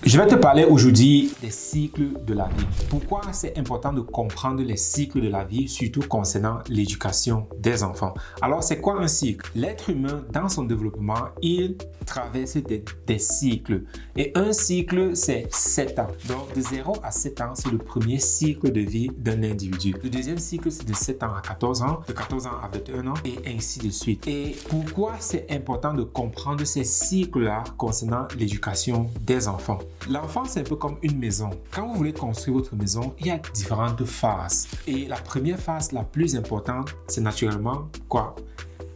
Je vais te parler aujourd'hui des cycles de la vie. Pourquoi c'est important de comprendre les cycles de la vie, surtout concernant l'éducation des enfants. Alors, c'est quoi un cycle? L'être humain, dans son développement, il traverse des cycles. Et un cycle, c'est 7 ans. Donc, de 0 à 7 ans, c'est le premier cycle de vie d'un individu. Le deuxième cycle, c'est de 7 ans à 14 ans, de 14 ans à 21 ans, et ainsi de suite. Et pourquoi c'est important de comprendre ces cycles-là concernant l'éducation des enfants? L'enfant, c'est un peu comme une maison. Quand vous voulez construire votre maison, il y a différentes phases. Et la première phase, la plus importante, c'est naturellement quoi?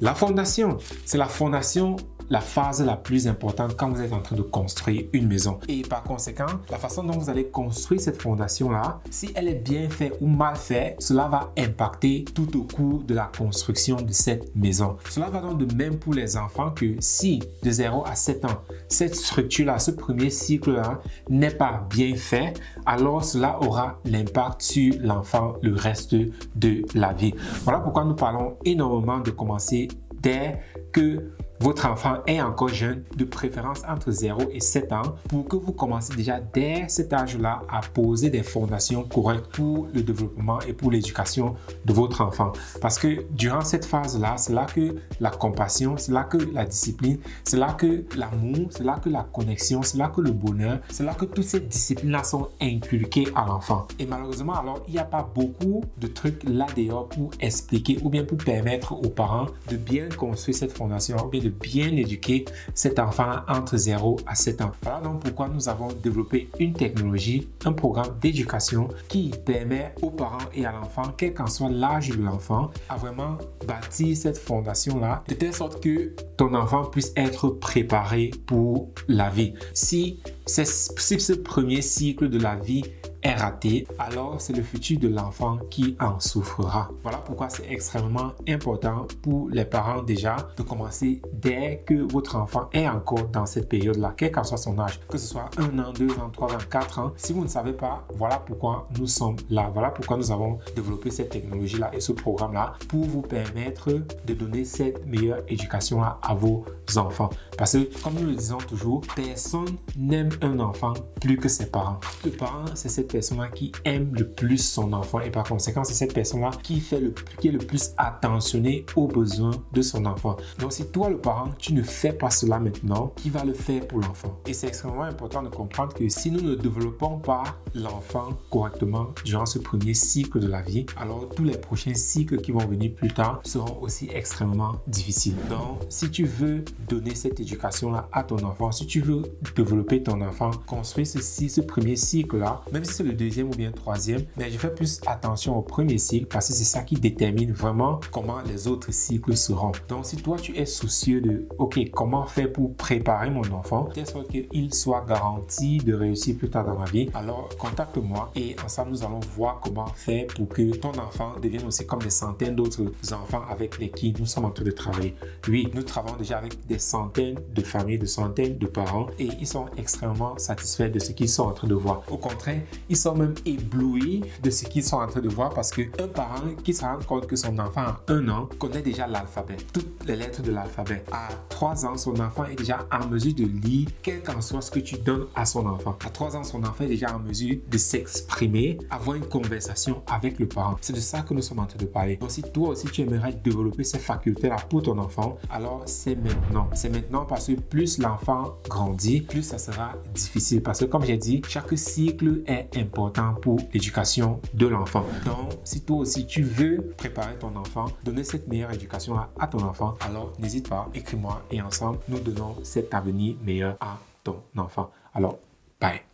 La fondation. C'est la fondation, la phase la plus importante quand vous êtes en train de construire une maison. Et par conséquent, la façon dont vous allez construire cette fondation-là, si elle est bien faite ou mal faite, cela va impacter tout au cours de la construction de cette maison. Cela va donc de même pour les enfants que si de 0 à 7 ans, cette structure-là, ce premier cycle-là n'est pas bien fait, alors cela aura l'impact sur l'enfant le reste de la vie. Voilà pourquoi nous parlons énormément de commencer dès que votre enfant est encore jeune, de préférence entre 0 et 7 ans, pour que vous commenciez déjà dès cet âge-là à poser des fondations correctes pour le développement et pour l'éducation de votre enfant. Parce que durant cette phase-là, c'est là que la compassion, c'est là que la discipline, c'est là que l'amour, c'est là que la connexion, c'est là que le bonheur, c'est là que toutes ces disciplines-là sont inculquées à l'enfant. Et malheureusement, alors, il n'y a pas beaucoup de trucs là dehors pour expliquer ou bien pour permettre aux parents de bien construire cette fondation ou bien de bien éduquer cet enfant entre 0 à 7 ans. Voilà donc pourquoi nous avons développé une technologie, un programme d'éducation qui permet aux parents et à l'enfant, quel qu'en soit l'âge de l'enfant, à vraiment bâtir cette fondation-là de telle sorte que ton enfant puisse être préparé pour la vie. Si ce premier cycle de la vie est raté, alors c'est le futur de l'enfant qui en souffrira. Voilà pourquoi c'est extrêmement important pour les parents déjà de commencer dès que votre enfant est encore dans cette période-là, quel qu'en soit son âge, que ce soit 1 an, 2 ans, 3 ans, 4 ans. Si vous ne savez pas, voilà pourquoi nous sommes là. Voilà pourquoi nous avons développé cette technologie-là et ce programme-là pour vous permettre de donner cette meilleure éducation-là à vos enfants. Parce que, comme nous le disons toujours, personne n'aime un enfant plus que ses parents. Le parent, c'est cette personne-là qui aime le plus son enfant et par conséquent, c'est cette personne-là qui est le plus attentionné aux besoins de son enfant. Donc, si toi, le parent, tu ne fais pas cela maintenant, qui va le faire pour l'enfant? Et c'est extrêmement important de comprendre que si nous ne développons pas l'enfant correctement durant ce premier cycle de la vie, alors tous les prochains cycles qui vont venir plus tard seront aussi extrêmement difficiles. Donc, si tu veux donner cette éducation-là à ton enfant, si tu veux développer ton enfant, construire ce premier cycle-là, même si c'est le deuxième ou bien troisième, mais je fais plus attention au premier cycle parce que c'est ça qui détermine vraiment comment les autres cycles seront. Donc, si toi, tu es soucieux de, OK, comment faire pour préparer mon enfant, de sorte qu'il soit garanti de réussir plus tard dans la vie, alors contacte-moi et ensemble, nous allons voir comment faire pour que ton enfant devienne aussi comme des centaines d'autres enfants avec lesquels nous sommes en train de travailler. Oui, nous travaillons déjà avec des centaines de familles, de centaines de parents et ils sont extrêmement satisfaits de ce qu'ils sont en train de voir. Au contraire, ils sont même éblouis de ce qu'ils sont en train de voir parce qu'un parent qui se rend compte que son enfant à 1 an connaît déjà l'alphabet, toutes les lettres de l'alphabet. À 3 ans, son enfant est déjà en mesure de lire quel qu'en soit ce que tu donnes à son enfant. À 3 ans, son enfant est déjà en mesure de s'exprimer, avoir une conversation avec le parent. C'est de ça que nous sommes en train de parler. Donc si toi aussi tu aimerais développer ces facultés-là pour ton enfant, alors c'est maintenant. C'est maintenant parce que plus l'enfant grandit, plus ça sera difficile. Parce que comme j'ai dit, chaque cycle est important pour l'éducation de l'enfant. Donc, si toi aussi tu veux préparer ton enfant, donner cette meilleure éducation à ton enfant, alors n'hésite pas, écris-moi et ensemble, nous donnons cet avenir meilleur à ton enfant. Alors, bye!